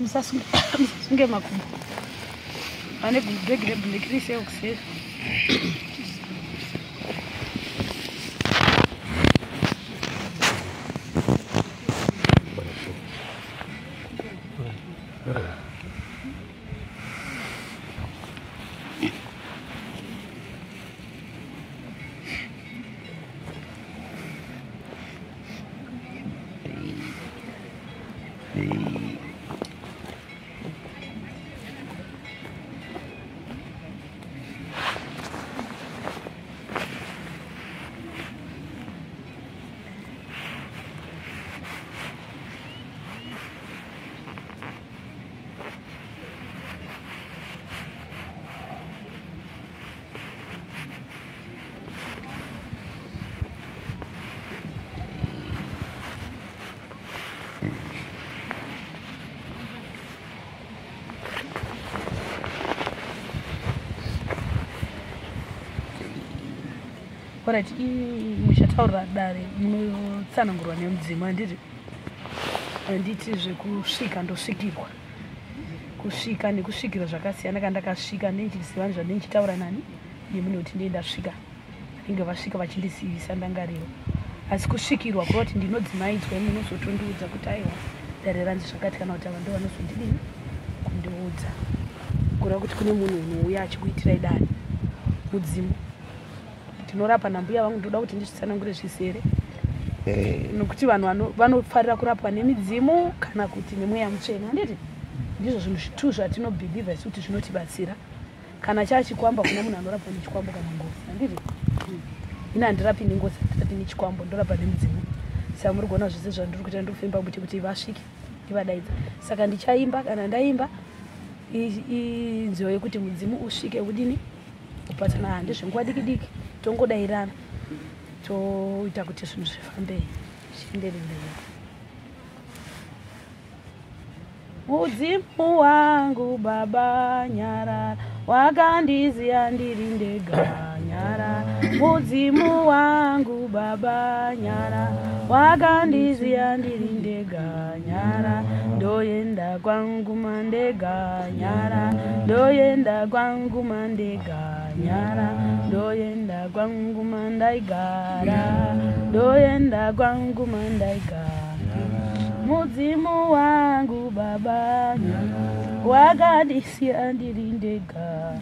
Msasunge makumbo. Ane bregre blegri se oxer. Alright, muchataura dare munotsanangurwa nemudzimu handiti zvekusvika ndosvikirwa. Kusvika nekusvikirwa zvakasiyana. Kana ndakasvika ndinchiziva zvandinchitaura nani nemune kuti ndiye ndasvika. Inge vasvika vachindisivisa ndangariro. Asi kusvikirwa kuva kuti ndinodzimaidzwa munozotondiudza kuti aiwa dare ranzi zvakati kana kuti ava ndo vanozondidini kundiudza. Kureva kuti kune munhu unouya achikuitirai dare. Mudzimu. Tinorapa nambuya vangu ndoda kuti ndizvitsanangure zvisere. Nokuti vanhu vanofarira kurapwa nemidzimu kana kuti nemweya mutsvene. Handiti? Ndizvo zvinhu zvitu zvatinobhilivha kuti zvinotibatsira. Kana chachikwamba kuna munhu anorapwa nechikwambo kana ngozi. Handiti? Ina handirapi nengozi, handirapi nechikwambo, ndorapa nemidzimu. Saka muri kuona zvese zvandiri kuita ndofemba kuti vasvike ndivadaidza. Saka ndichaimba kana ndaimba inzwi yekuti mudzimu usvike udini upatsana handizvo nguva diki diki. Tongodairana toita kuti zvinhu zvifambe zvienderere mberi. Mudzimu wangu Baba nyarara, wakandiziya ndiri ndega nyarara. Mudzimu wangu Baba nyarara, wakandiziya ndiri ndega nyarara. Ndoenda kwangu mandega nyarara, ndoenda kwangu mandega nyarara. Ndoenda kwangu mandaigara, ndoenda kwangu mandaigara. Mudzimu wangu Baba wakandisiya ndiri ndega,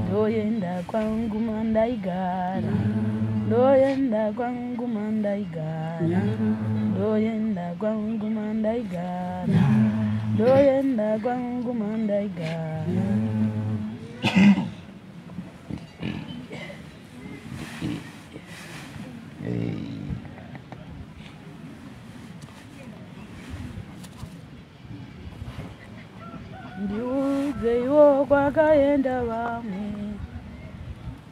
ndoenda kwangu mandaigara, ndoenda kwangu mandaigara, ndoenda kwangu mandaigara, ndoenda kwangu mandaigara. Ndiudze iwo kwakaenda vamwe,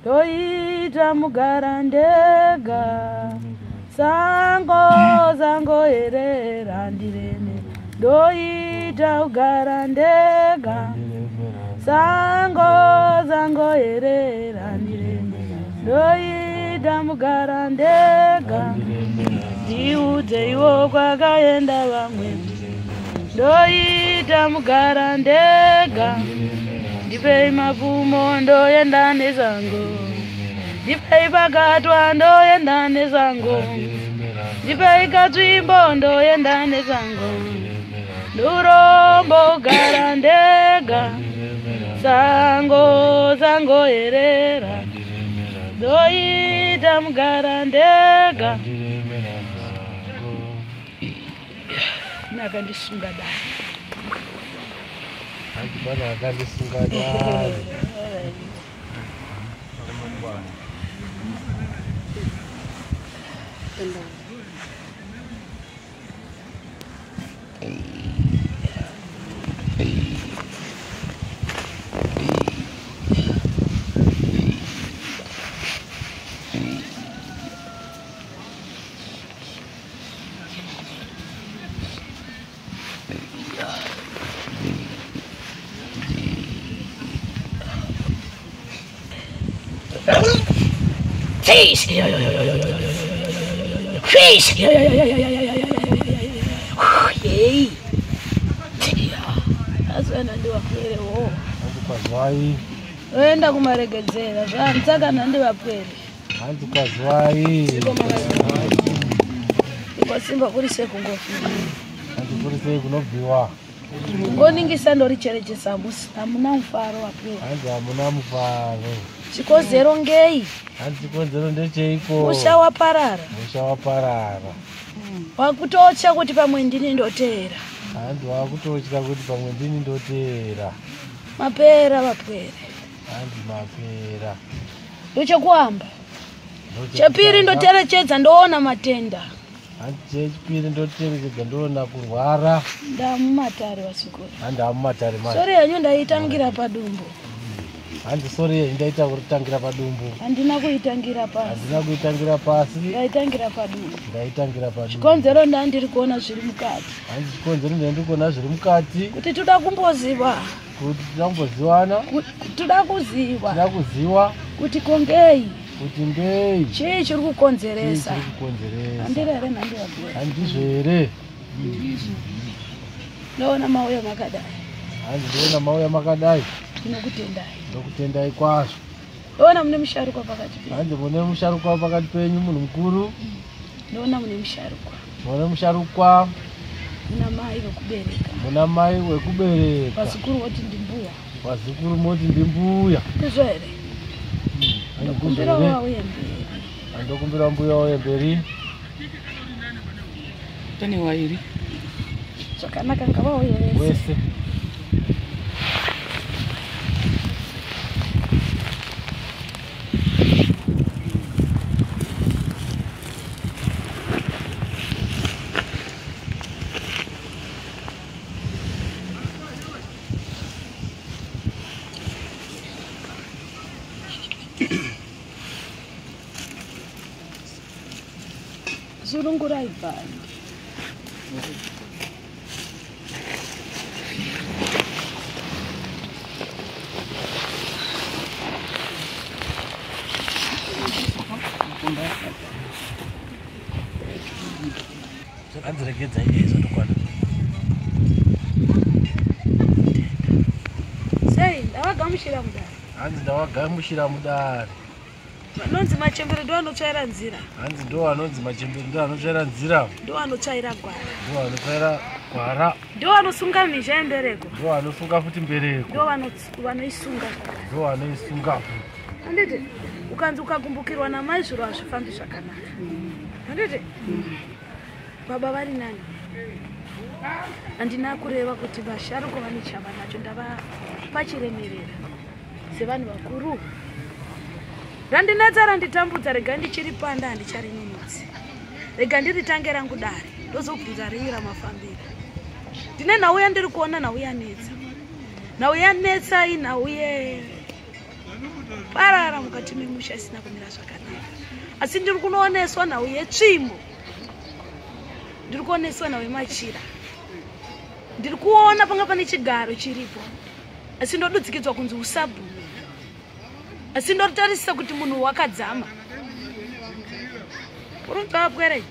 ndoita mugara ndega. Sango zangoerera ndireme, ndoita kugara ndega. Sango zangoerera ndireme, ndoita mugara ndega. Ndiudze iwo kwakaenda vamwe, ndoita mugara ndega. Ndipei mapfumo ndoenda nezango, ndipei pakatwa ndoenda nezango, ndipei katsvimbo ndoenda nezango. Ndurombo kugara ndega, sango zangoerera, ndoita mugara ndega. Nakandisunga dare. Bana akandisunga dare. Fish! Fish! Yay! Pwerewo. Hanzi kwazwai. Oenda kumaregedzera zvanzaka nandi vapwere. Hanzi kwazwai. Kwasimba kuri sekungofi. Hanzi kuri sekunobviwa. Ngoningisa ndoricherechesa musi hamuna mufaro wapwere. Hanzi hamuna mufaro. Chikonzero ngei? Hanzi chikonzero ndecheiko? Musha waparara. Musha waparara. Wakutotya kuti pamwe ndini ndotera. Hanzi wakutotya kuti pamwe ndini ndotera. Mapera vapwere. Hanzi mapera. Ndochekuamba. Chepiri ndocherechedza ndoona matenda. Hanzi chepiri ndocherechedza ndoona kurwara. Ndamumatare wasikuru. Ndamumatare mai. Sori yanyu ndaitangira padumbu. Hanzi sori ndaita kutangira padumbu. Handina kuitangira pasi. Handina kuitangira pasi. Ndaitangira padumbu. Ndaitangira padumbu. Chikonzero ndandiri kuona zviri mukati. Hanzi chikonzero ndandiri kuona zviri mukati. Kuti toda kumboziva. Kuti toda kumboziwana. Toda kuziva. Toda kuziva. Kuti kongei. Kuti ngei. Chii chiri kukonzeresa. Chiri kukonzeresa. Handiri here nandivabvira. Handizvo here. Ndoona mauya makadai. Hanzi ndoona mauya makadai. Ndinokutendai. Ndokutendai kwazvo. Ndoona mune musharukwa pakati penyu. Hanzi mune musharukwa pakati penyu munhu mukuru. Ndoona mune musharukwa. Mune musharukwa. Muna mai vekubereka. Muna mai wekubereka. Vazukuru voti ndimbuya. Vazukuru moti ndimbuya. Ndizvo here. Ndokumbira wauye mberi. Ndokumbira mbuya wauye mberi. Tani wairi. Zvakanaka ngavauye wese. Zurungurai bani. Hanzi regedza izvo ndokwana. Sei ndavagamushira mudare. Hanzi ndavagamushira mudare. Vanonzi machembere ndo anotsvaira nzira. Hanzi ndo anonzi machembere ndo anotsvaira nzira. Ndo anotsvaira gwara. Ndo anotsvaira gwara. Ndo anosunga mhizha yembereko. Ndo anosunga futi mbereko. Ndo vanoisunga. Ndo vanoisunga futi. Handiti ukanzi ukakumbukirwa namai zviro hazvifambi zvakanaka. Handiti baba vari nani. Handina kureva kuti vasharuka vane chava nacho ndavapa chiremerera sevanhu vakuru. Randinetsa randitambudza rega ndichiri panda handicharinonotsi. Rega ndiritange rangu dare ndozobvunza rinyi ramafambiro. Ndine nhau yandiri kuona nhau yanetsa. Nhau yanetsa inhau parara mukati memusha isina kumira zvakanaka. Asi ndiri kunooneswa nhau yetsvimbo. Ndiri kuoneswa nhau yemachira. Ndiri kuona panga pane chigaro chiripo. Asi ndodudzikidzwa kunzi usabhu. Asi ndotarisisa kuti munhu wakadzama. Urunzwa pwere.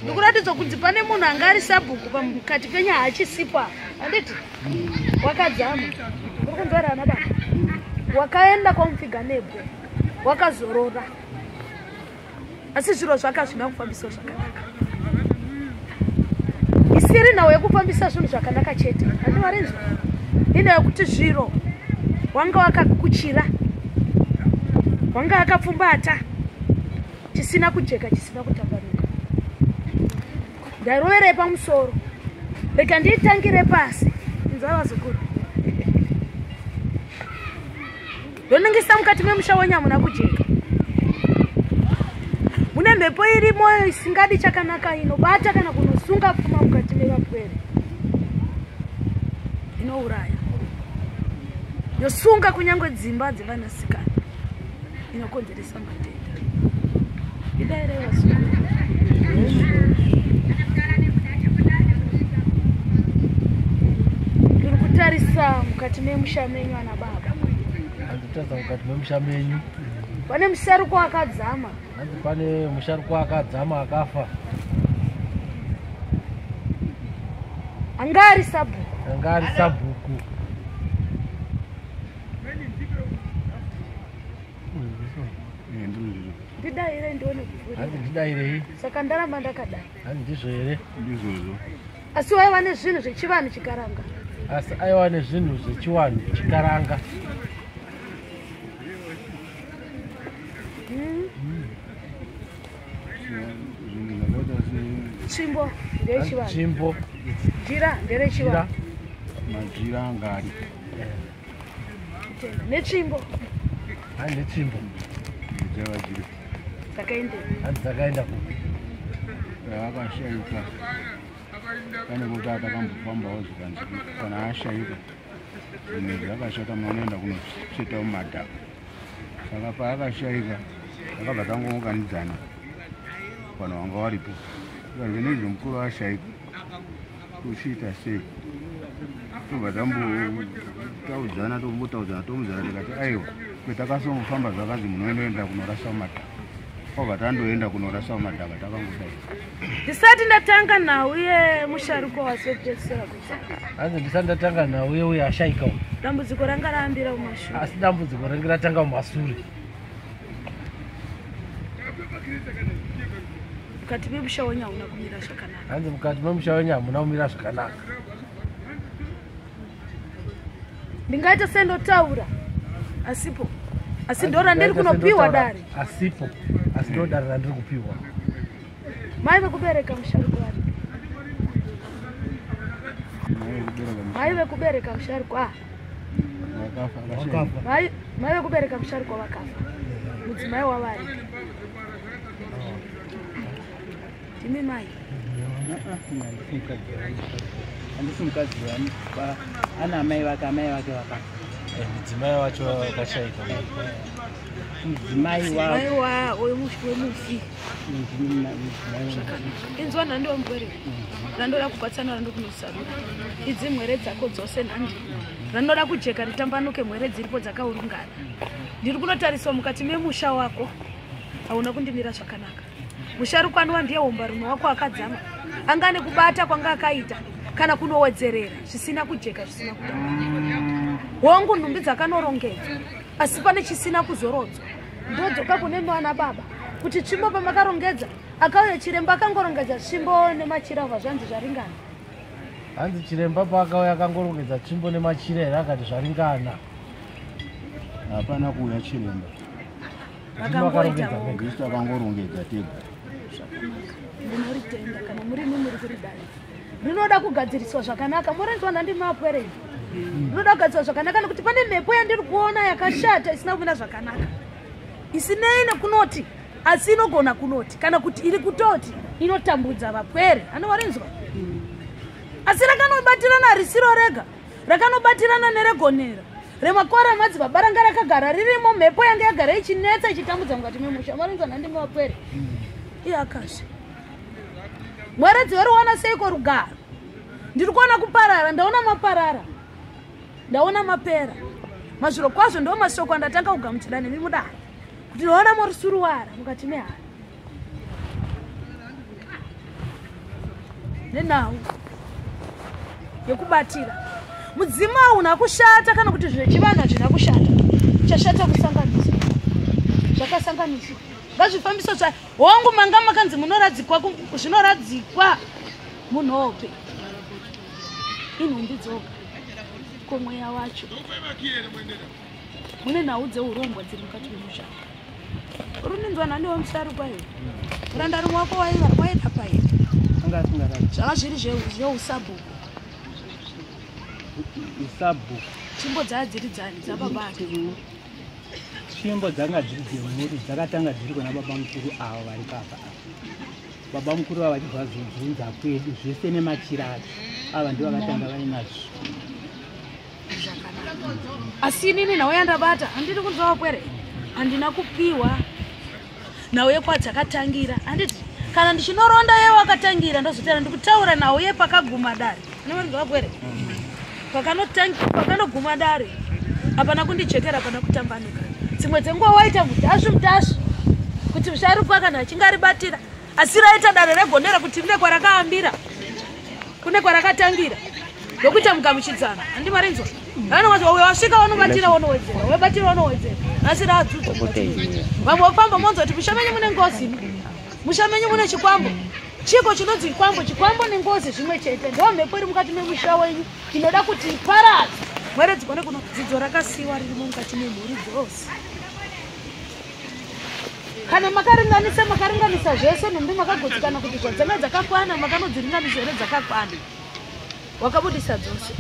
Ndikuratidzwa kunzi pane munhu anga ari sabhuku pamukati penya hachisipa. Handiti wakadzama. Uri kunzwara hana baba. Wakaenda kwamupfiga nebwe. Wakazorora. Asi zviro zvakazvina kufambisa zvakanaka. Isiri nhau yekufambisa zvinhu zvakanaka chete. Handiwarinzwa. Ina yekuti zviro wanga wakakuchira. Wanga akapfumbata. Chisina kujeka, chisina kutambanuka. Ndairoverei pamusoro. Rega ndiitangire pasi. Inzwa vazukuru. Ndoningisa mukati memusha wenyu hamuna kujeka. Mune mhepo irimo isingadi chakanaka inobata kana kunosunga pfuma mukati mevapwere. Inouraya. Yosunga kunyangwe dzimba dzevanasikana. Inokonzeresa matenda. Idaire vazukuru. Ndiri kutarisa mukati memusha menyu ana baba. Handitarisa mukati memusha menyu. Pane musharuko akadzama. Hanzi pane musharuko akadzama akafa. Anga ari sabhuku. Anga ari sabhuku. ndidaire ndione kuvhurira. Hanzi ndidairei. Saka ndaramba ndakadai. Hanzi ndizvo here. Ndizvozvo. Asi waiva nezvinhu zvechivanhu chikaranga. Asi aiva nezvinhu zvechivanhu chikaranga. Tsvimbo ndeyechivanhu. Tsvimbo. Jira nderechivanhu. Majira angari. Netsvimbo. Hanzi netsvimbo. Dzavajira. Dzakaenda. Hanzi dzakaenda kupi? Akashaika. Pane kuti atakambofambawo zvikanzi kana ashaika. Zvimwe zvakashata manoenda kunotsveta mumadhaka. Saka paakashaika akabva tangounganidzana vanhu vanga varipo. Ikanzi nezve mukuru ashaika tochiita sei? Tobva tambotaudzana tomudzana tikati aiwa kwetakasongofamba zvakanzi munoenda kunorasa mumadhaka. Kwabva tandoenda kunorasa mumadhaka takangodai. Ndisati ndatanga nauye musharuko wasopedzisira kutsaka. Hanzi ndisati ndatanga nauye uye ashaika uyu. Dambudziko ranga raambira kumashure. Asi dambudziko range ratanga mumashure. Mukati memusha wenyu hauna kumira zvakanaka. Hanzi mukati memusha wenyu hamuna kumira zvakanaka. Ndingaita sendotaura asipo. Asi ndo randiri kunopiwa dari. Asipo. Asi ndo dari randiri kupiwa. Mai vekubereka musharuko wari. Mai vekubereka musharuko mai vekubereka musharuko vakafa. Mudzimai wavari. Timi mai. Handisi mukadzi wani ana mai vake vakafa. Mudzimai wacho wakashaika. Mudzimai wemufi. Inzwa nhando wemugwere. Randoda kubatsana rando kunosarura. Idzi mwere dzako dzose nhandi. Randoda kujeka ritambanuke mwere dziripo dzakaurungana. Ndiri kunotariswa mukati memusha wako. Hauna kundimira zvakanaka. Musharukwana ndiye umbarume wako akadzama. Angane kubata kwanga akaita kana kunowedzerera zvisina kujeka zvisina kutamba. Wangu nhumbi dzakanorongedzwa asi pane chisina kuzorodzwa. Ndodzoka kune mwana baba kuti tsvimbo pamakarongedza akauya chiremba akangorongedza tsvimbo nemachiravha zvanzi zvaringana. Hanzi chiremba paakauya akangorongedza tsvimbo nemachira here akati zvaringana. Hapana kuuya chiremba. Kristu akangorongedza tega. Munoritenda kana muri muri kuridai. Rinoda kugadziriswa zvakanaka. Murinzwa nhandi mapwere. Rinoda kugadziriswa zvakanaka nekuti pane mhepo yandiri kuona yakashata isina kumira zvakanaka. Isinei nekunoti asi inogona kunoti kana kuti iri kutoti inotambudza vapwere. Anowarinzwa. Asi rakanobatirana risiro rega. Rakanobatirana neregonera. Remakora madzibaba ranga rakagara ririmo mhepo yanga yagara ichinetsa ichitambudza mukati memusha. Marinzwa nhandi mapwere. Iye akasha. Mwere dziwariwana seiko rugaro. Ndiri kuona kuparara, ndaona maparara. Ndaona mapera. Mazviro kwazvo ndo masoko andatanga kugamuchira nemi mudai. Kuti ndaona morusuruwara mukati mehana. Nenhau yekubatira. Mudzima una kushata kana kuti zvechivanhu zvina kushata. Chashata kusanganisa. Zvakasanganiswa. Ngazvifambiso zvayo. Hongu manga makanzi munoradzikwa zvinoradzikwa munhope. Inhumbi dzoga. Komweya wacho. Mune nhau dzeurongwa dziri mukati memusha. Runinzwa nhandi wemusharukwa iyo. Randa rumwe wako waida pairi. Zvanga zviri zveusabu. Usabu. Tsvimbo dzadziri dzababa ake. Tsvimbo dzanga dziri dzemhuri dzakatanga dziri kuna baba mukuru avo vari papa. Baba mukuru ava vachibva zobvunza kwedu zvese nemachira acho. Ava ndivo vakatanga vainazvo. Asi inini nhau yandabata handiri kunzwa wapwere. Handina kupiwa. Nhau yekwadzakatangira. Handiti kana ndichinoronda yewe wakatangira ndozotera ndikutaura nhau yepakaguma dari. Anowanzwa wapwere. Pakanoguma dari. Hapana kundichekera hapana kutambanuka. Dzimwe dzenguva waita mudhashu kuti musharukwa kana achingaribatira. Asi raita dare regonera kuti mune kwarakaambira. Kune kwarakatangira. Ndokuita mugamuchidzana. Handi marinzwa. Ana wasika wanobatira wanowedzera. Webatira wanowedzera. Asira adzudza. Vamwe vafamba monzo kuti mushamenyi mune ngozi. Mushamenyi mune chikwambo. Chiko chinodzi chikwambo nengozi zvimwe chete. Ndo mhepo iri mukati memusha wenyu inoda kuti iparadze. Mwere dzikone kuno dzidzo rakasiwa riri mukati memhuri dzose. Kana makaringanisa zvese nhumbi makagotsikana kuti zvadzanga dzakakwana makanodziringanisa here dzakakwana. Wakabudisa dzose.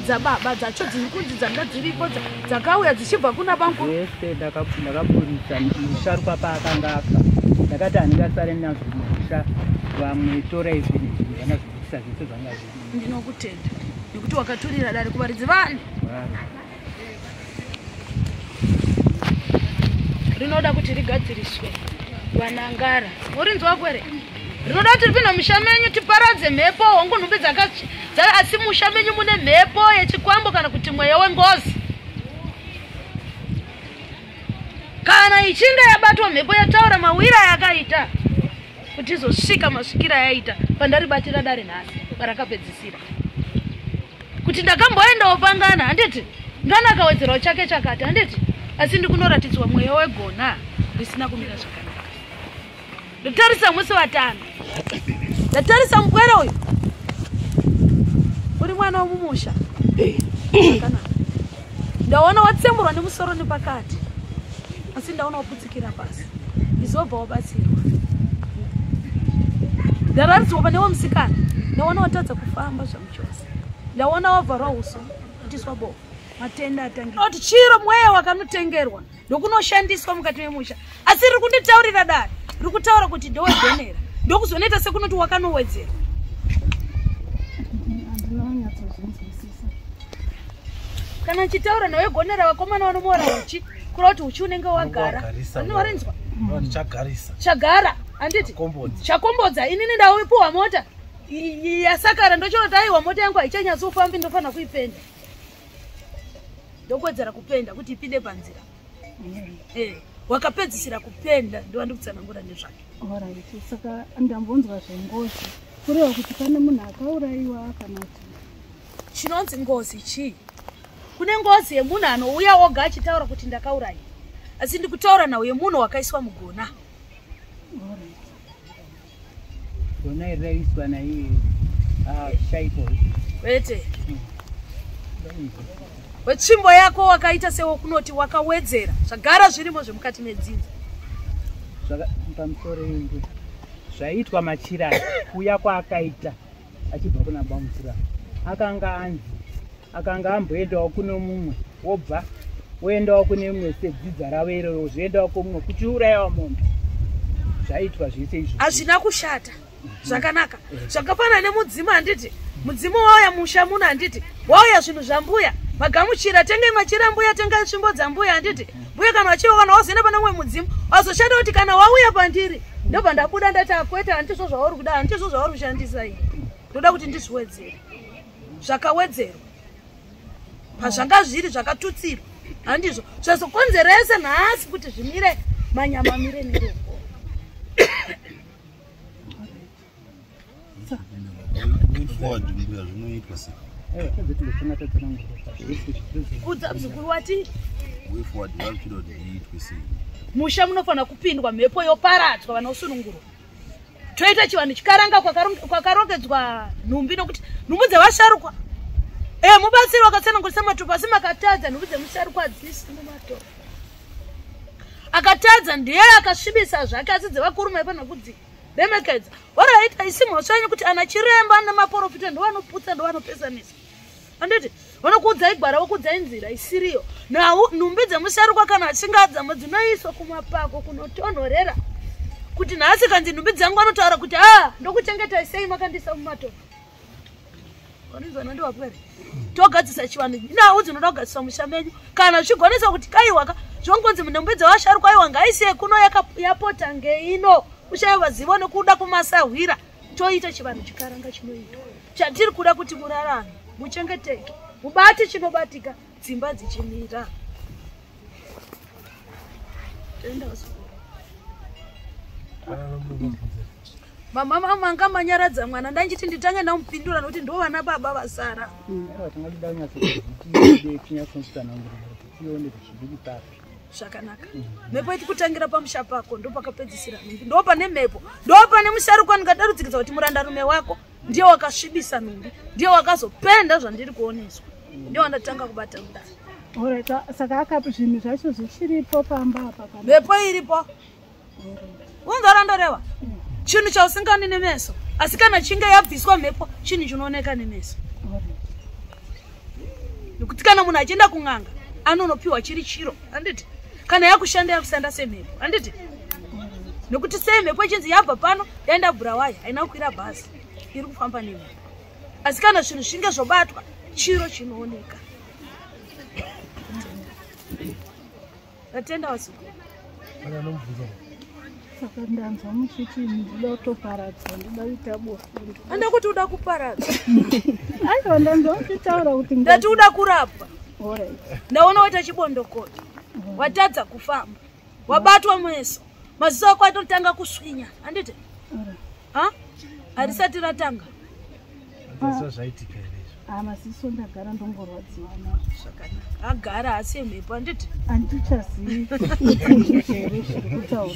Dzababa dzacho dzirikudzi dzanga dziripo dzakauya dzichibva kuna bangu. Zvese ndakapurisa musharukwa paakanga afa. Ndakati handingasare nazvo mumusha vamwe tora izvi vanazvibudisa zvese zvanga zviri. Ndinokutenda nekuti wakaturira dare kuvaridzi vani. Rinoda kuti rigadziriswe vanangara. Murinzwa kwere? Rinoda kuti ripinda musha menyu tiparadze mhepo hongu nhumbi asi musha menyu mune mhepo yechikwambo kana kuti mweya wengozi. Kana ichinge yabatwa mhepo yataura mawira yakaita kuti izosvika masvikira yaita pandaribatira dare nhasi parakapedzisira. Kuti ndakamboendawo pangana handiti ngana akawedzerawo chake chakati handiti asi ndikunoratidzwa mweya wegona risina kumira zvakanaka. Ndatarisa mwese vatano. Ndatarisa mugwere uyu. Uri mwana womumusha. Ndaona watsemburwa nemusoro nepakati. Asi ndaona waputsikira pasi. Izobva wabatsirwa. Ndararidzwa pane womusikana. Ndaona watadza kufamba zvamuchose. Ndaona wabvarwa uso. Kutiswa bofu. Matenda atangira. Kuti chiro mweya wakanotengerwa ndokunoshandiswa mukati memusha. Asi riri kunditaurira dare. Riri kutaura kuti ndowegonera. Ndokuzonoita sekunoti wakanowedzera. Kana chitaura nawegonera vakomana vanomora uchi. Kura kuti uchi unenge wagara. Anorinzwa. Chagara. Handiti? Chakombodza. Inini ndauipuwa mota. Yasakara ndochoti aiwa mota yangu haichanyatsoufambi ndofana kuipenda. Ndokwedzera kupenda kuti ipinde panzira. Wakapedzisira kupenda ndo andikutsanangura nezvake. Alright, saka ndambonzwa zvengozi. Kureva kuti pane munhu akaurayiwa kana kuti chinonzi ngozi chii? Kune ngozi yemunhu anouya oga achitaura kuti ndakaurayiwa. Asi ndikutaura nawo yemunhu wakaiswa mugona. alright. Gona iraiswa naiye shaito. Wete. Wetsvimbo yako wakaita sewo kunoti wakawedzera. Zvagara zvirimo zvemukati medzinza. Pamusoro endo. Zvaitwa machira kuya kwaakaita achibva kuna bamukura. Akanga amboendawo kuno mumwe wobva woendawo kune mumwe sedzidza rave iroro zvoendawo kumwe kuchiurayiwa munhu. Zvaitwa zvese izvo. Hazvina kushata. Zvakanaka. Zvakafanana nemudzimu handiti. Mudzimu wauya musha muno handiti. Wauya zvinhu zvambuya. Magamuchira tenge machira mbuya tenga svimbo dzambuya handiti. Mbuya kana wachiwa kana wazoenda pane mumwe mudzimu wazoshanda kuti kana wauya pandiri ndobva ndabuda ndati akweta handizvo zvauri kuda handizvo zvauri kushandisa ini. Ndoda kuti ndizviwedzere. Zvakawedzerwa. Pazvanga zviri zvakatutsirwa. Handizvo zvazokonzeresa nhasi kuti zvimire manyama mire nerombo. Udzabzukuru wati musha munofana kupindwa mhepo yoparadzwa vanosunungurwa. Toita chivanhu chikaranga kwakarongedzwa nhumbi nokuti nhumbi dzevasharukwa. Mubatsiri wakatsanangurisa matupo asi makatadza nhumbi dzemusharukwa hadzisi mumatoro. Akatadza ndiye akasvibisa zvake asi dzevakuru maifana kudziremekedza. Alright, haisi mhosva yenyu kuti ana chiremba nemaprofita ndovanoputsa ndovanopesanisa. Handiti vanokuudzai gwara vokuudzai nzira isiriyo. Nhumbi dzemusharukwa kana achingadza dzinoiswa kumapako kunotonhorera. Kuti nhasi kanzi nhumbi dzangu anotaura kuti ndokuchengetai sei makandisa mumatoro. Wanizwa nandowapwere. Togadzisa chivanhu nhau dzinoda kugadziswa musha menyu. Kana zvigonesa kuti kaiwaka zvongonzi nhumbi dzevasharukwa aiwa ngaisiye kuno yapota ngeino. Ushaiwa zivo nokuda kumasahwira. Toita chivanhu chikaranga chinoitwa. Chatiri kuda kuti murarame, muchengeteke, mubati chinobatika, dzimba dzichimira. mama manga manyaradza mwana ndanjiti nditange namupindura nokuti ndo vana baba vasara. Zvakanaka. Mhepo itikutangira pamusha pako ndo pakapedzisira nhumbi. Ndo pane mhepo. Ndo pane musharukwa ndingadarudzikidza kuti murandarume wako ndiye wakasvibisa nhumbi. Ndiye wakazopenda zvandiri kuoneswa. Ndiye wandatanga kubata mudaro. Alright, saka akapi zvinhu zvacho zvichiripo pamba apa kana. Mhepo iripo. Ungarandoreva. Chinhu chausingani nemeso. Asi kana chinge yabviswa mhepo, chinhu chinooneka nemeso. Nokuti kana munhu achienda kun'anga, anonopiwa chiri chiro. Handiti? Kana yakushanda yakusanda semhepo. Handiti? Nokuti semhepo ichinzi yabva pano, yaenda Bulawayo, haina kukwira bhazi. Iri kufamba nemhepo. Asi kana zvinhu zvinge zvobatwa, chiro chinooneka. Tatenda wasuku. Ana nomubvunza. Saka ndanzwa muchiti ndinoda kutoparadza, ndoda kuita bofu. Anda kuti uda kuparadza. Aiwa ndanzwa muchitaura kuti ndati uda kurapwa. Alright. Ndaona waita chibondokota. Watadza kufamba. Wabatwa meso. Maziso ako atotanga kuswinya. Handiti? Ha? Harisati ratanga. Ndasa zvaitika here. Masiso ndagara ndongorwadziwa Zvakanaka. Agara asi mhepo. Handiti? Handichazivi zviri kutaura.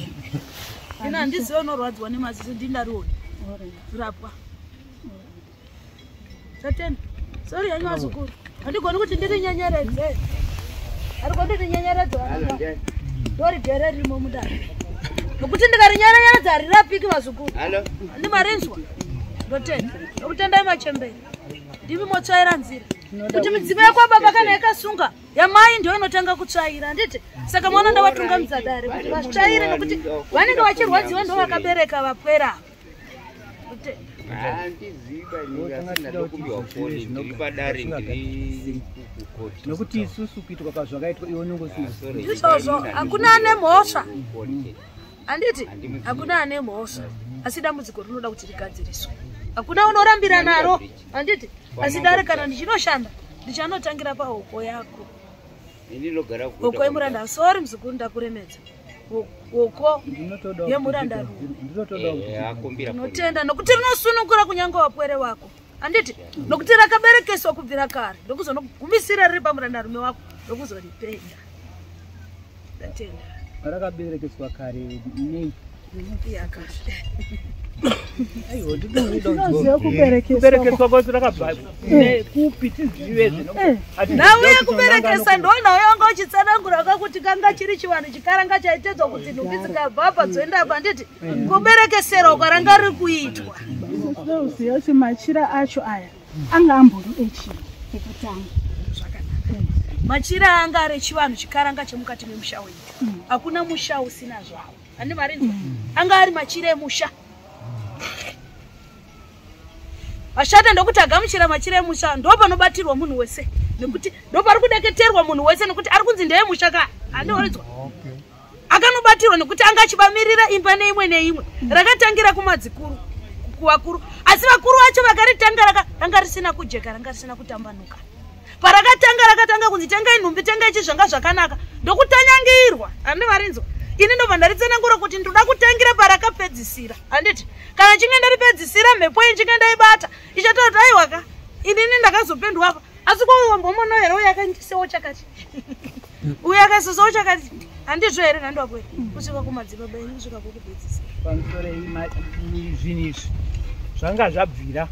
Ina handiziva unorwadziwa nemaziso ndindarioni. Alright. Rapwa. Tatenda. Sorry hanyu wazukuru. Handigoni kuti ndiri nyenyeredze. Arikoti kuti nyenyeredze wanga. Dori gere rimo mudaro. Nokuti ndikarinyeredza harirapiki vazukuru. Ndimarinzwa. Ndotenda. Nokutendai machembere. Ndivi motsvaira nzira. Kuti midzimu yako baba kana yakasunga, yamai ndio inotanga kutsvaira. Handiti? Saka mwana ndavatunga mudzadare kuti vasvaire nokuti vanenge vachirwadziwa ndo vakabereka vapwera. Nokuti isusu kuitwa pazvakaitwa iwe nongosina. Izvozvo hakuna ane mhosva. Handiti? Hakuna ane mhosva. Asi dambudziko rinoda kuti rigadziriswe. Hakuna unorambira naro. Handiti? Asi dare kana ndichinoshanda, ndichanotangira pahoko yako. Hoko yemuranda. Sorry muzukuru ndakuremedza. Hoko yemuranda. Ndinotenda nokuti rinosunungura kunyanga wapwere wako. Handiti? Nokuti rakaberekeswa kubvira kare. Ndokuzonogumisira riri pamurandarume wako. Ndokuzoripenda. Ndatenda. Rakaberekeswa kare nei? Yakashe. Aiwa ndinoda Ndinoziva kuberekeswa. kuberekeswa kwati rakabva kupi tizive zvino. Nauye kuberekesa ndonauye wanga uchitsanangura kuti kanga chiri chivanhu chikaranga chaitedzwa kuti nhumbi dzikabva apa dzoenda apa. Handiti? Kuberekesera ukaranga riri kuitwa. Ndinoziva kuti machira acho aya anga ambori echii ekutanga. Machira anga ari chivanhu chikaranga chemukati memusha wedu. Hakuna musha usina zvawo. Handi marinzwa. Anga ari machira emusha. Vashata ndokuti agamuchira machira emusha ndo panobatirwa munhu wese. Nekuti ndo pari kudeketerwa munhu wese nekuti ari kunzi ndeye musha ka. Handi marinzwa. Akanobatirwa nekuti anga achibamirira imba neimwe neimwe. Rakatangira kumadzikuru kuvakuru. Asi vakuru vacho vakaritanga ranga risina kujeka, ranga risina kutambanuka. Parakatanga kunzi tengai nhumbi tengai chizvanga zvakanaka ndokutanyangirwa. Handi marinzwa. Ini ndo vandaritsanangura kuti ndoda kutangira parakapedzisira. Handiti? Kana chinge ndaripedzisira mhepo inchinge ndaibata ichatoti aiwaka inini ndakazopendwa apa. Asi kwauwambomono here uye akandisewo chakati. Uye akasisawo chakati. Handizvo here nhandwapwere kusvika kumadzibaba ini kusvika kwokupedzisira. Pamusoro zvinhu izvi zvanga zvabvira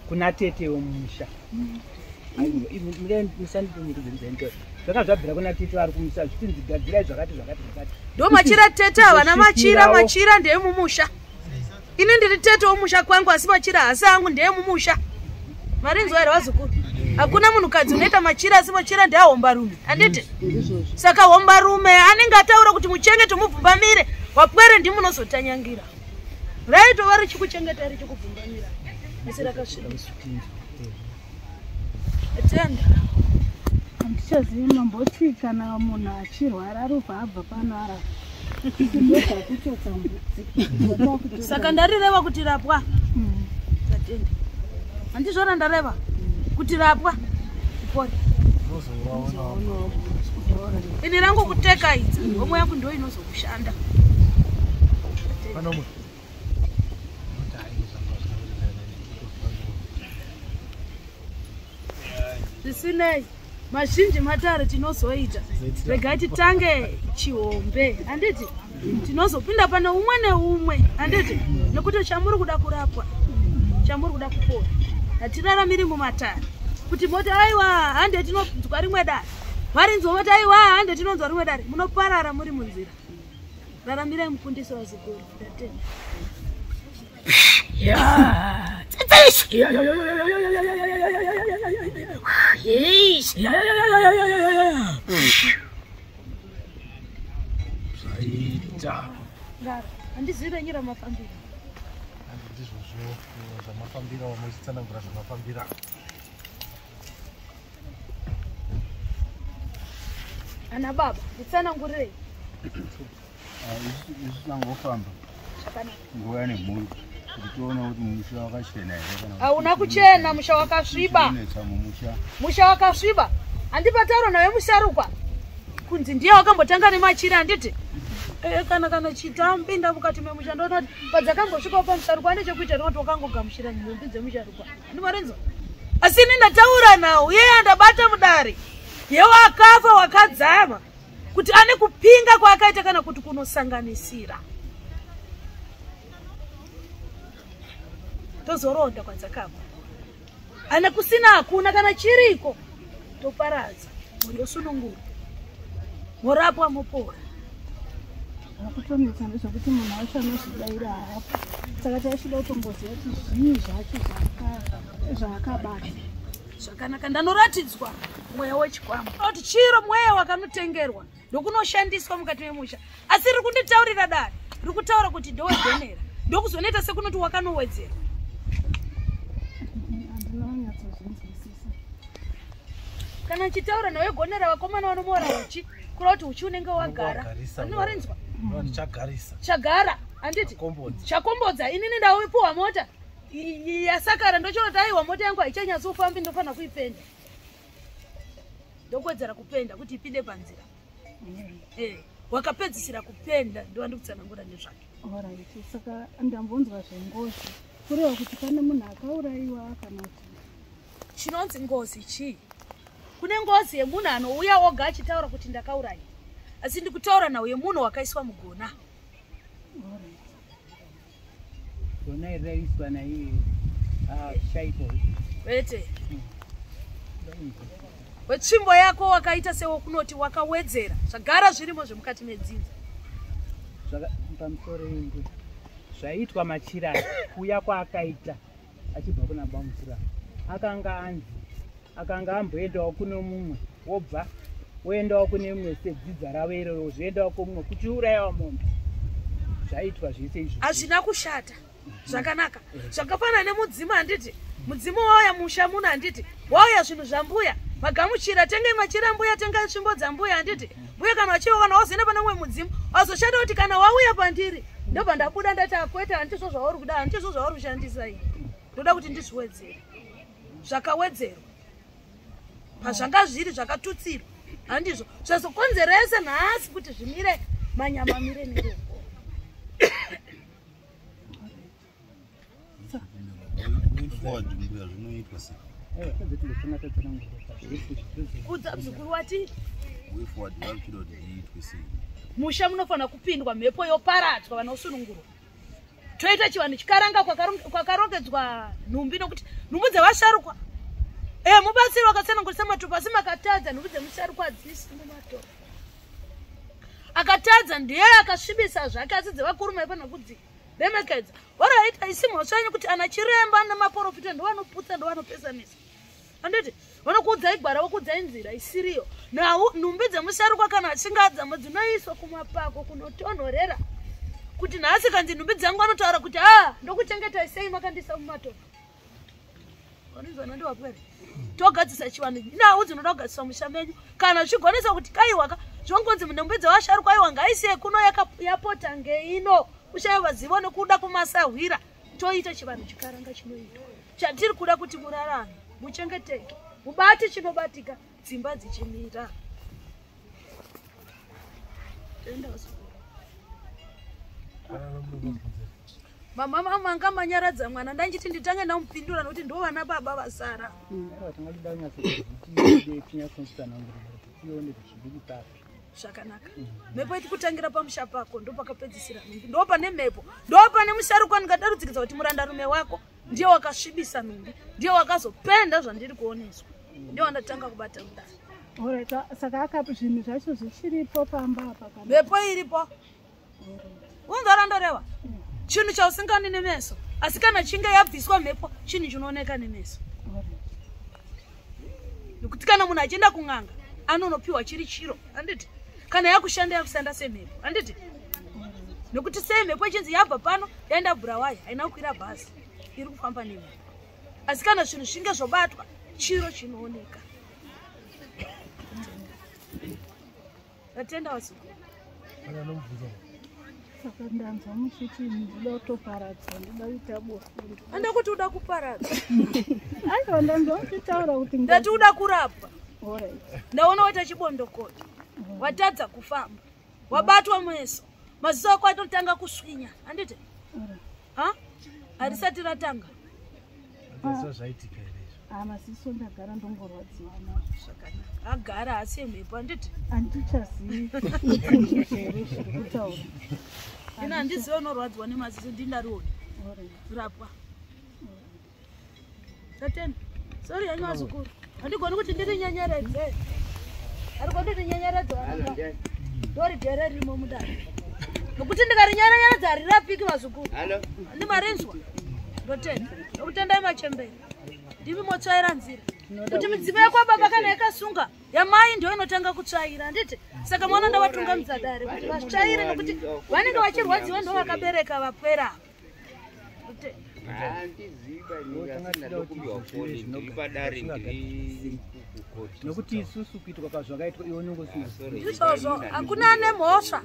kuna tete womusha. Zvanga zvabvira kuna tete vari kumusha zvichinzi gadzirai zvakati. Ndo machira tete havana machira ndeye mumusha. Ini ndiri tete womusha kwangu asi machira hasi angu ndeye mumusha. Marinzwa here wazukuru. Hakuna munhukadzi unoita machira asi machira ndeye hombarume. Handiti? Saka hombarume anenge ataura kuti muchengete mubvumbamire wapwere ndimunozotanyangira. Raitova richikuchengeta richikubvumbamira. Asi rakasvira. Atenda. Handichazivi mamboti kana munhu achirwara robva abva pano arapa. Saka ndarireva kuti rapwa. Tatenda. Handizvona ndareva kuti rapwa. Kupora. Ini rangu kuteka idzi. Homwe yangu ndo inozokushanda. zvisinei mazhinji matare tinozoita regai titange chihombe handiti tinozopinda pane umwe neumwe handiti nekuti chamuri kuda kurapwa chamuri kuda kupora hatiraramiri mumatare kuti moti aiwa hande tinonzwa rimwe dare varinzwa moti aiwa hande tinonzwa rimwe dare munoparara muri munzira raramirai mufundisi waziguru ndatenda handizive nyira mafambiro ndizvozvo zvamafambira wamuchitsanangura zvamafambira ana baba nditsanangurei isu tangofamba nguva nemhuri kuti tione kuti musha wakachena here kana hauna kuchena musha wakasviba musha wakasviba handipatauro nawe musharukwa kunzi ndiye wakambotanga nemachira handiti kana chitampinda mukati memusha ndoona kuti padzakambosvikawo pamusharukwa ane chekuita nekuti wakangogamuchira nhumbi dzemusharukwa handimarenzo asi ini ndataura nawo yeye andabata mudare yewakafa wakadzama kuti ane kupinga kwaakaita kana kuti kunosanganisira tozoronda kwadzakabva ane kusina hakuna kana chiriko toparadza mundosunungura morapwa mopora akutonetsa ndezvekuti munhu wacho anozvidaira hapo saka taishida kutomboziva kuti zvii zvacho zvaakabata zvakanaka ndanoratidzwa mweya wechikwama kuti chiro mweya wakanotengerwa ndokunoshandiswa mukati memusha asi riri kunditaurira dare riri kutaura kuti ndowedhenera ndokuzonoita sekunoti wakanowedzera kana chitaura nawe gonera vakomana vanomora uchi kura kuti uchi unenge wagara anovarenzwa chagara handiti chakombodza inini ndauipuwa mota yasakara ndochoti aiwa mota yangu haichanyazofambi ndofana kuipenda ndokwedzera kupenda kuti ipinde panzira wakapedzisira kupenda ndowandikutsanangura nezvake saka ndambonzwa zvengozi kureva kuti pane munhu akaurayiwa kana kuti chinonzi ngozi chii kune ngozi yemunhu anouya oga achitaura kuti ndakaurayiwa asi ndikutaura nawo yemunhu wakaiswa mugona gona iri raiswa naiye shaipo vete wetsvimbo yako wakaita sewo kunoti wakawedzera zvagara zvirimo zvemukati medzinza pamusoro yengu zvaitwa machira kuya kwaakaita achibva kuna bamukura akanga amboendawo kune mumwe wobva woendawo kune mumwe sedzidza ravo iroro zvoendawo kumumwe kuchiurayiwa munhu zvaitwa zvese izvi hazvina kushata zvakanaka zvakafanana nemudzimu handiti mudzimu wauya musha muno handiti wauya zvinhu zvambuya magamuchira tenge machira mbuya tenga svimbo dzambuya handiti mbuya kana wachiona wazoenda pane mumwe mudzimu wazoshanda kuti kana wauya pandiri ndobva ndabuda ndati akweta handizvo zvauri kuda handizvo zvauri kushandisa iyi ndoda kuti ndizviwedzere zvakawedzerwa pazvanga zviri zvakatutsirwa handizvo zvazokonzeresa nhasi kuti zvimire manyama mire miromo udza mzukuru wati musha munofanira kupindwa mhepo yoparadzwa vanosunungurwa toita chivanhu chikaranga kwakarongedzwa nhumbi nokuti nhumbi dzevasharukwa mubatsiri wakatsanangurisa matopo asi makatadza nhumbi dzemusharukwa hadzisi mumatoro akatadza ndiye akasvibisa zvake asi dzevakuru maifana kudzi remekedza oraita isi mhosvanyi kuti ana chiremba nemaprofita ndovanoputsa ndovanopesanisa handiti vanokuudzai gwara vokuudzai nzira isiriyo nhumbi dzemusharukwa kana achingadzamo dzinoiswa kumapako kunotonhorera kuti nhasi kanzi nhumbi dzangu anotaura kuti ndokuchengetai sei makandisa mumatoro vanizvana ndivapwere togadzisa chivanhu nhau dzinoda kugadziswa musha menyu kana zvigonesa kuti kaiwaka zvongonzi nhumbi dzevasharukwa aiwa ngaisiye kuno yapota ngeino kushaiwa zivo nekuda kumasahwira toita chivanhu chikaranga chinoitwa chatiri kuda kuti murarame muchengeteke mubati chinobatika dzimba dzichimira Mama manga manyaradza mwana ndanjiti nditange namupindura nokuti ndo vana baba vasara. Zvakanaka. Mhepo itikutangira pamusha pako ndo pakapedzisira nhumbi. Ndo pane mhepo. Ndo pane musharukwa ngadarudzikidza kuti murandarume wako ndiye wakasvibisa nhumbi. Ndiye wakazopenda zvandiri kuoneswa. Ndiye wandatanga kubata mudani. Alright, saka akapi zvinhu zvacho zvichiripo pamba apa kana. Mhepo iripo. Unzarandoreva. Chinhu chausingani nemeso. Asi kana chinge yabviswa mhepo, chinhu chinooneka nemeso. Nokuti kana munhu achienda kun'anga, anonopiwa chiri chiro. Handiti? Kana yakushanda semhepo. Handiti? Nokuti semhepo ichinzi yabva pano, yaenda Bulawayo, haina kukwira bhazi. Iri kufamba nemhepo. Asi kana zvinhu zvinge zvobatwa, chiro chinooneka. Atenda wasuku. Kana nomubvunza. Saka ndanzwa muchiti ndinoda kutoparadza, ndinoda kuita bofu. Anda kuti uda kuparadza. Aiwa ndanzwa uchitaura kuti ndati uda kurapwa. Alright. Ndaona waita chibondokota. Watadza kufamba. Wabatwa meso. Maziso ako atotanga kuswinya. Handiti? Ha? Harisati ratanga. Ndasa zvaitika izvo. Masiso ndagara ndongorwadziwa. Zvakanaka. Agara asi mhepo handiti? Andichazivi zviri kutaura. Ina handizivi unorwadziwa nemaziso ndinarioni. Rapwa. Tatenda. Sorry yanyu wazukuru. Handigoni kuti ndiri nyenyeredze. Harigoni kuti nyenyeredze wananga. Ndori gere rimo mudani. Nokuti ndikarinyenyeredza harirapiki wazukuru. Ndimarinzwa. Ndotenda. Ndokutendai machembere. Ndimi motsvaira nzira. Kuti midziva yako baba kana yakasunga yamai ndio inotanga kutsvaira handiti? Saka mwana ndavatunga mudzadare kuti vatsvaire nokuti vanenge vachirwadziwa ndo vakabereka vapwera. Nokuti isusu kuitwa pazvakaitwa iwe nongosimusa. Izvozvo hakuna ane mhosva.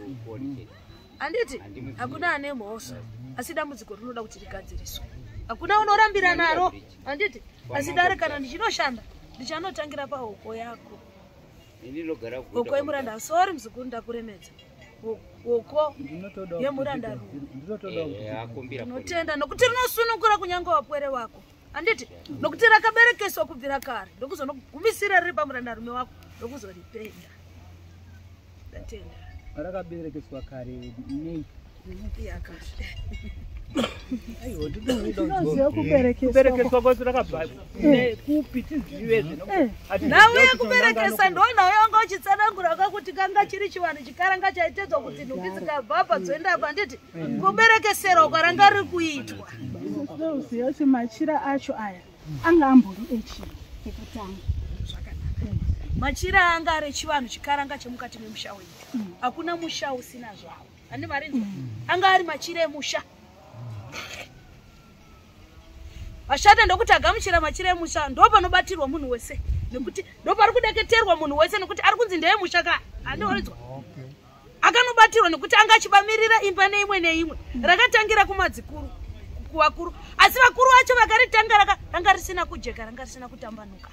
Handiti? Hakuna ane mhosva. Asi dambudziko rinoda kuti rigadziriswe. Hakuna unorambira naro. Handiti? Asi dare kana ndichinoshanda ndichanotangira pahoko yako. Hoko yemuranda. Sorry mzukuru ndakuremedza. Hoko yemuranda. Ndinotenda nokuti rinosunungura kunyange wapwere wako. Handiti? Nokuti rakaberekeswa kubvira kare. Ndokuzonogumisira riri pamurandarume wako. Ndokuzoripenda. Ndatenda. Rakaberekeswa kare nei? Yakashe. Aiwa ndinoziva kuberekeswa kwose rakabva kupi tizivezve. Nauye kuberekesa ndona wanga uchitsanangura kuti kanga chiri chivanhu chikaranga chaitedzwa kuti nhumbi dzikabva apa dzoenda apa handiti? Kuberekesera kwaranga riri kuitwa. Uziva kuti machira acho aya anga ambori echii ekutanga. Machira anga ari chivanhu chikaranga chemukati memusha wenyu. Hakuna musha usina zvawo. Handi marinzwa? Anga ari machira emusha. Ashata ndokuti agamuchira machira emusha ndo panobatirwa munhu wese. Nekuti ndo pari kudeketerwa munhu wese nekuti ari kunzi ndeye musha ka. Handi marinzwa? Akanobatirwa nekuti anga achibamirira imba neimwe neimwe. Rakatangira kumadzikuru kuvakuru. Asi vakuru vacho vakaritanga ranga risina kujeka, ranga risina kutambanuka.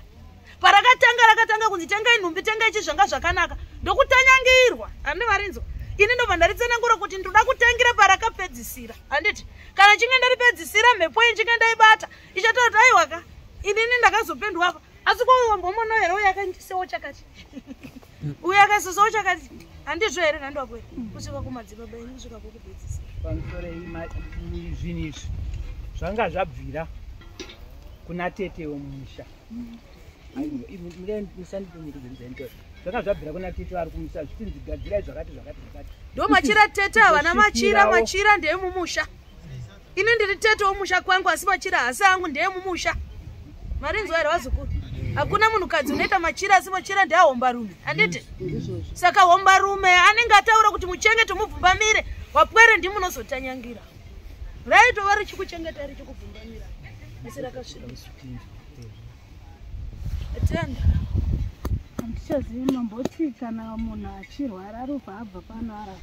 Parakatanga kunzi tengai nhumbi tengai chizvanga zvakanaka ndokutanyangirwa. Handi marinzwa? Ini ndo vandaritsanangura kuti ndoda kutangira parakapedzisira. Handiti? Kana chinge ndaripedzisira mhepo chinge ndaibata ichatoti aiwaka inini ndakazopendwa apa. Asi kwauwambomono here uye akandisewo chakati. Uye akaisosawo chakati. Handizvo here nhandwa kwere? Kusvika kumadzibaba enyu kusvika kwokupedzisira. Pamusoro zvinhu izvi zvanga zvabvira kuna tete womumusha. Zvanga zvabvira kuna tete vari kumusha zvichinzi gadzirai zvakati. Ndo machira tete havana machira ndeye mumusha. Ini ndiri tete womusha kwangu asi machira hasi angu ndeye mumusha. Marinzwa here wazukuru? Hakuna munhukadzi unoita machira asi machira ndeye hombarume. Handiti? Saka hombarume anenge ataura kuti muchengete mubvumbamire wapwere ndimi munozotanyangira. Raitova richikuchengeta richikubvumbamira. Asi rakasvibiswa. Tenda. Handichazivi mamboti kana munhu achirwara arobva abva pano ara.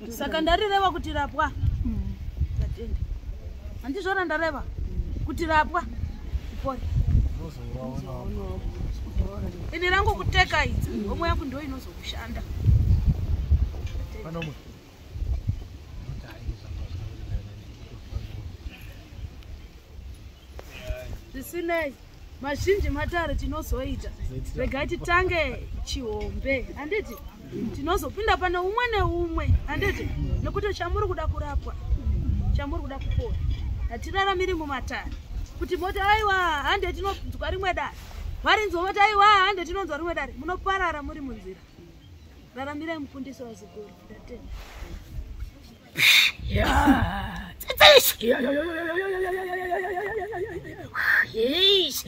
Saka ndarireva kuti rapwa. Tatenda. Handizvona ndareva kuti rapwa. Ipori. Ini rangu kuteka idzi. Homwe yangu ndo inozokushanda. zvisinei mazhinji matare tinozoita regai titange chihombe handiti tinozopinda pane umwe neumwe handiti nekuti chamuri kuda kurapwa chamuri kuda kupona hatiraramiri mumatare kuti moti aiwa hande tinonzwa rimwe dare varinzwa moti aiwa hande tinonzwa rimwe dare munoparara muri munzira raramirai mufundisi wazikuru ndatenda Yes.